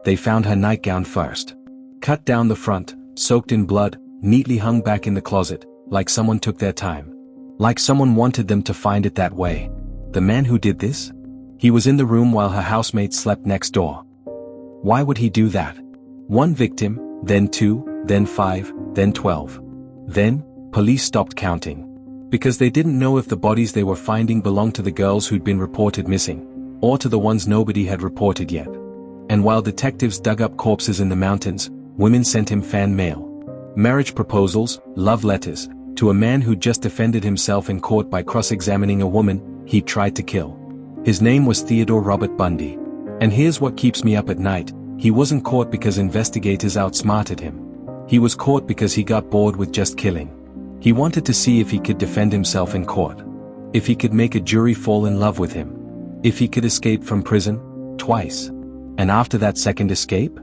They found her nightgown first. Cut down the front, soaked in blood, neatly hung back in the closet, like someone took their time. Like someone wanted them to find it that way. The man who did this? He was in the room while her housemates slept next door. Why would he do that? One victim, then 2, then 5, then 12. Then, police stopped counting. Because they didn't know if the bodies they were finding belonged to the girls who'd been reported missing, or to the ones nobody had reported yet. And while detectives dug up corpses in the mountains, women sent him fan mail. Marriage proposals, love letters, to a man who'd just defended himself in court by cross-examining a woman he'd tried to kill. His name was Theodore Robert Bundy. And here's what keeps me up at night: he wasn't caught because investigators outsmarted him. He was caught because he got bored with just killing. He wanted to see if he could defend himself in court. If he could make a jury fall in love with him. If he could escape from prison, twice. And after that second escape?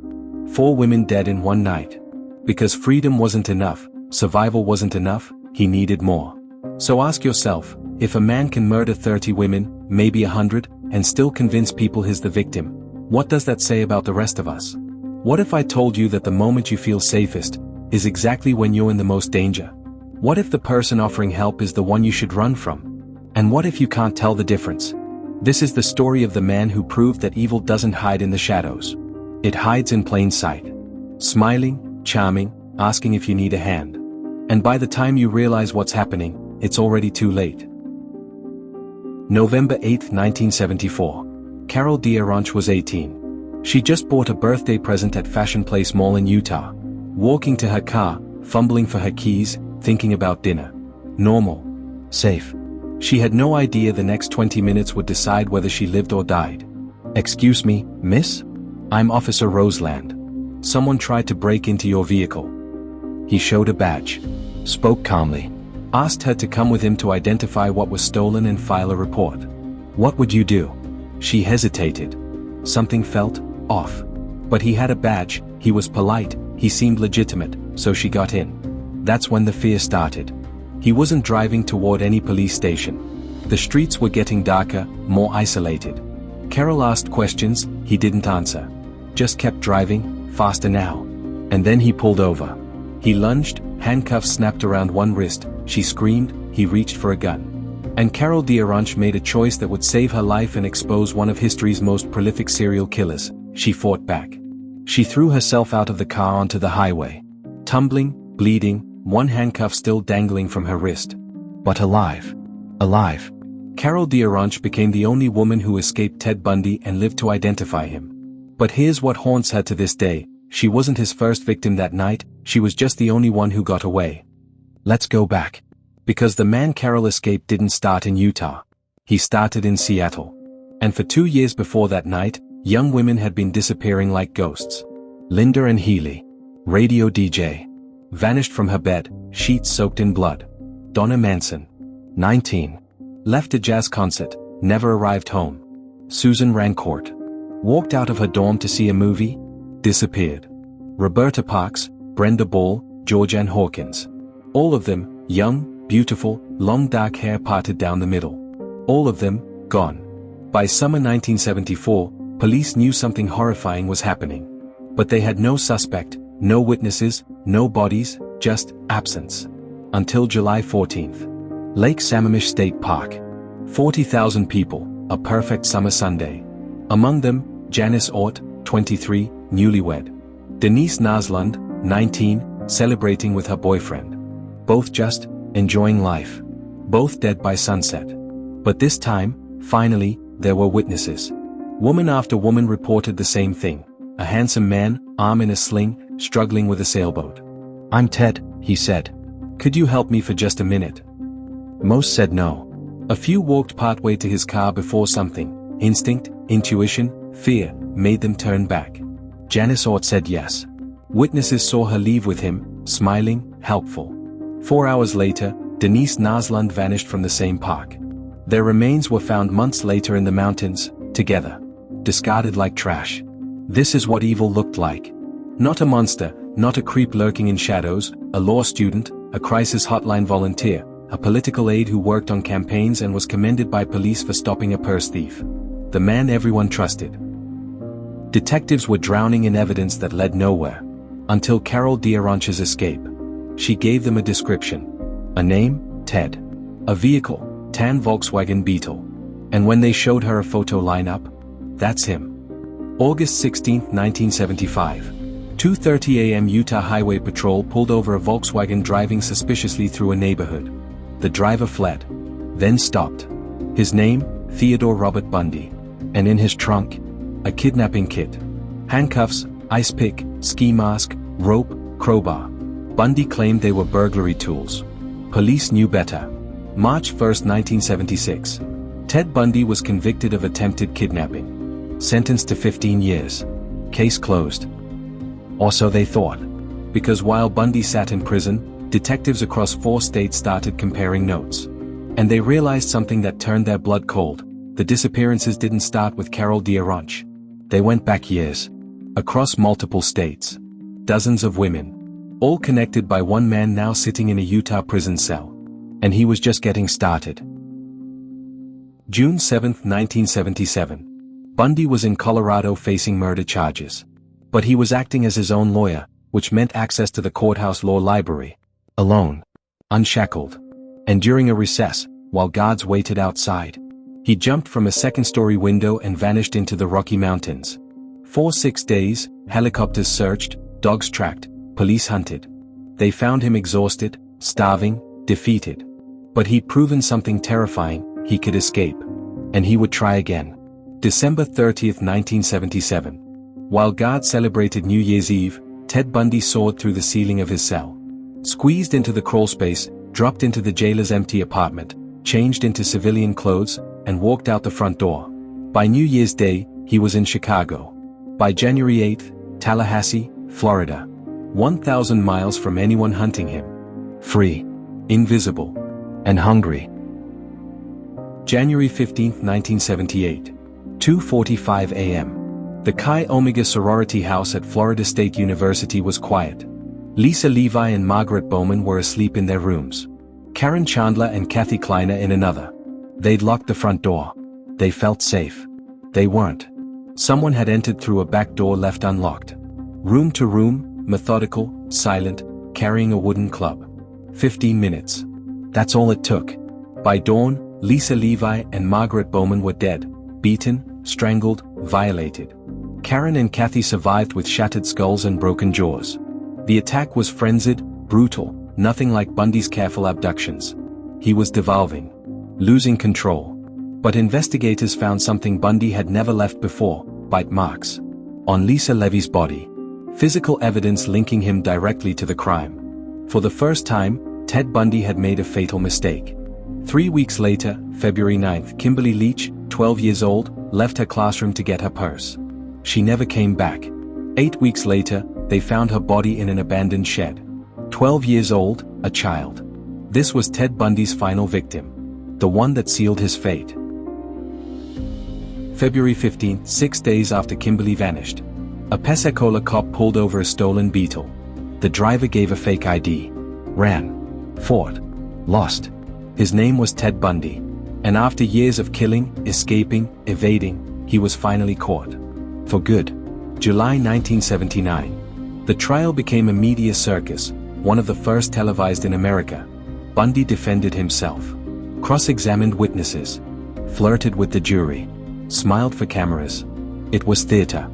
4 women dead in one night. Because freedom wasn't enough, survival wasn't enough, he needed more. So ask yourself, if a man can murder 30 women, maybe 100, and still convince people he's the victim, what does that say about the rest of us? What if I told you that the moment you feel safest is exactly when you're in the most danger? What if the person offering help is the one you should run from? And what if you can't tell the difference? This is the story of the man who proved that evil doesn't hide in the shadows. It hides in plain sight. Smiling, charming, asking if you need a hand. And by the time you realize what's happening, it's already too late. November 8, 1974. Carol D'Aranch was 18. She just bought a birthday present at Fashion Place Mall in Utah. Walking to her car, fumbling for her keys, thinking about dinner. Normal. Safe. She had no idea the next 20 minutes would decide whether she lived or died. "Excuse me, miss? I'm Officer Roseland. Someone tried to break into your vehicle." He showed a badge. Spoke calmly. Asked her to come with him to identify what was stolen and file a report. "What would you do?" She hesitated. Something felt off. But he had a badge, he was polite, he seemed legitimate, so she got in. That's when the fear started. He wasn't driving toward any police station. The streets were getting darker, more isolated. Carol asked questions, he didn't answer. Just kept driving, faster now. And then he pulled over. He lunged, handcuffs snapped around one wrist, she screamed, he reached for a gun. And Carol D'Aranch made a choice that would save her life and expose one of history's most prolific serial killers. She fought back. She threw herself out of the car onto the highway. Tumbling, bleeding, one handcuff still dangling from her wrist. But alive. Alive. Carol D'Aranch became the only woman who escaped Ted Bundy and lived to identify him. But here's what haunts her to this day: she wasn't his first victim that night, she was just the only one who got away. Let's go back. Because the man Carol escaped didn't start in Utah. He started in Seattle. And for 2 years before that night, young women had been disappearing like ghosts. Linda and Healy. Radio DJ. Vanished from her bed, sheets soaked in blood. Donna Manson. 19. Left a jazz concert, never arrived home. Susan Rancourt. Walked out of her dorm to see a movie, disappeared. Roberta Parks, Brenda Ball, Georgianne Hawkins. All of them, young, beautiful, long dark hair parted down the middle. All of them, gone. By summer 1974, police knew something horrifying was happening. But they had no suspect, no witnesses, no bodies, just absence. Until July 14th. Lake Sammamish State Park. 40,000 people, a perfect summer Sunday. Among them, Janice Ort, 23, newlywed. Denise Naslund, 19, celebrating with her boyfriend. Both just enjoying life. Both dead by sunset. But this time, finally, there were witnesses. Woman after woman reported the same thing. A handsome man, arm in a sling, struggling with a sailboat. "I'm Ted," he said. "Could you help me for just a minute?" Most said no. A few walked partway to his car before something, instinct, intuition, fear, made them turn back. Janice Ort said yes. Witnesses saw her leave with him, smiling, helpful. 4 hours later, Denise Naslund vanished from the same park. Their remains were found months later in the mountains, together. Discarded like trash. This is what evil looked like. Not a monster, not a creep lurking in shadows, a law student, a crisis hotline volunteer, a political aide who worked on campaigns and was commended by police for stopping a purse thief. The man everyone trusted. Detectives were drowning in evidence that led nowhere. Until Carol D'Aranch's escape. She gave them a description. A name, Ted. A vehicle, tan Volkswagen Beetle. And when they showed her a photo lineup, that's him. August 16, 1975. 2:30 a.m. Utah Highway Patrol pulled over a Volkswagen driving suspiciously through a neighborhood. The driver fled. Then stopped. His name, Theodore Robert Bundy. And in his trunk, a kidnapping kit. Handcuffs, ice pick, ski mask, rope, crowbar. Bundy claimed they were burglary tools. Police knew better. March 1, 1976. Ted Bundy was convicted of attempted kidnapping. Sentenced to 15 years. Case closed. Or so they thought. Because while Bundy sat in prison, detectives across 4 states started comparing notes. And they realized something that turned their blood cold. The disappearances didn't start with Carol D'Aranch. They went back years. Across multiple states. Dozens of women. All connected by one man now sitting in a Utah prison cell. And he was just getting started. June 7, 1977. Bundy was in Colorado facing murder charges. But he was acting as his own lawyer, which meant access to the courthouse law library. Alone. Unshackled. And during a recess, while guards waited outside, he jumped from a second-story window and vanished into the Rocky Mountains. For 6 days, helicopters searched, dogs tracked, police hunted. They found him exhausted, starving, defeated. But he'd proven something terrifying: he could escape. And he would try again. December 30, 1977. While guards celebrated New Year's Eve, Ted Bundy soared through the ceiling of his cell. Squeezed into the crawlspace, dropped into the jailer's empty apartment, changed into civilian clothes, and walked out the front door. By New Year's Day, he was in Chicago. By January 8, Tallahassee, Florida. 1,000 miles from anyone hunting him. Free. Invisible. And hungry. January 15, 1978. 2:45 a.m. The Chi Omega sorority house at Florida State University was quiet. Lisa Levi and Margaret Bowman were asleep in their rooms. Karen Chandler and Kathy Kleiner in another. They'd locked the front door. They felt safe. They weren't. Someone had entered through a back door left unlocked. Room to room, methodical, silent, carrying a wooden club. 15 minutes. That's all it took. By dawn, Lisa Levi and Margaret Bowman were dead, beaten, strangled, violated. Karen and Kathy survived with shattered skulls and broken jaws. The attack was frenzied, brutal, nothing like Bundy's careful abductions. He was devolving. Losing control. But investigators found something Bundy had never left before: bite marks. On Lisa Levy's body. Physical evidence linking him directly to the crime. For the first time, Ted Bundy had made a fatal mistake. 3 weeks later, February 9, Kimberly Leach, 12 years old, left her classroom to get her purse. She never came back. 8 weeks later, they found her body in an abandoned shed. 12 years old, a child. This was Ted Bundy's final victim. The one that sealed his fate. February 15, 6 days after Kimberly vanished. A Pensacola cop pulled over a stolen Beetle. The driver gave a fake ID. Ran. Fought. Lost. His name was Ted Bundy. And after years of killing, escaping, evading, he was finally caught. For good. July 1979. The trial became a media circus, one of the first televised in America. Bundy defended himself. Cross-examined witnesses. Flirted with the jury. Smiled for cameras. It was theater.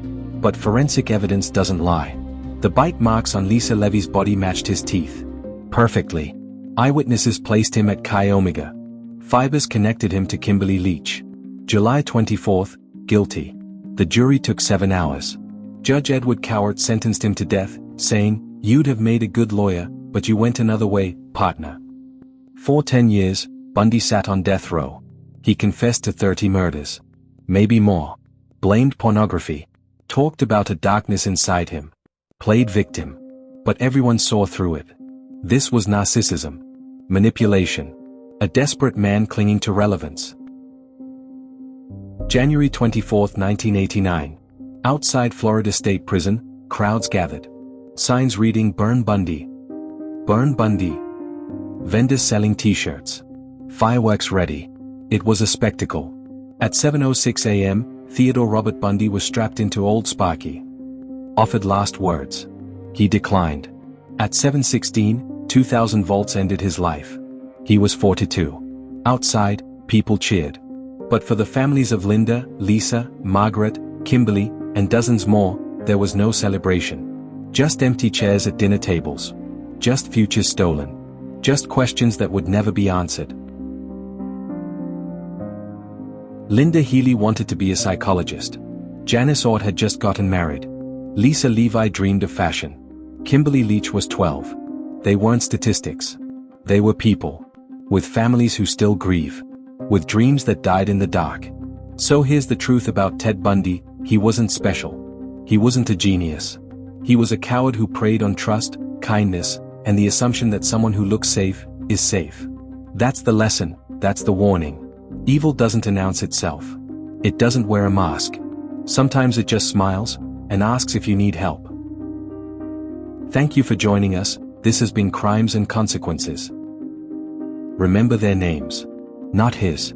But forensic evidence doesn't lie. The bite marks on Lisa Levy's body matched his teeth. Perfectly. Eyewitnesses placed him at Chi Omega. Fibers connected him to Kimberly Leach. July 24, guilty. The jury took 7 hours. Judge Edward Cowart sentenced him to death, saying, "You'd have made a good lawyer, but you went another way, partner." For 10 years, Bundy sat on death row. He confessed to 30 murders. Maybe more. Blamed pornography. Talked about a darkness inside him. Played victim. But everyone saw through it. This was narcissism. Manipulation. A desperate man clinging to relevance. January 24, 1989. Outside Florida State Prison, crowds gathered. Signs reading "Burn Bundy." Burn Bundy. Vendors selling t-shirts. Fireworks ready. It was a spectacle. At 7:06 a.m., Theodore Robert Bundy was strapped into Old Sparky. Offered last words. He declined. At 7:16, 2,000 volts ended his life. He was 42. Outside, people cheered. But for the families of Linda, Lisa, Margaret, Kimberly, and dozens more, there was no celebration. Just empty chairs at dinner tables. Just futures stolen. Just questions that would never be answered. Linda Healy wanted to be a psychologist. Janice Ord had just gotten married. Lisa Levi dreamed of fashion. Kimberly Leach was 12. They weren't statistics. They were people. With families who still grieve. With dreams that died in the dark. So here's the truth about Ted Bundy: he wasn't special. He wasn't a genius. He was a coward who preyed on trust, kindness, and the assumption that someone who looks safe is safe. That's the lesson, that's the warning. Evil doesn't announce itself. It doesn't wear a mask. Sometimes it just smiles and asks if you need help. Thank you for joining us. This has been Crimes and Consequences. Remember their names, not his.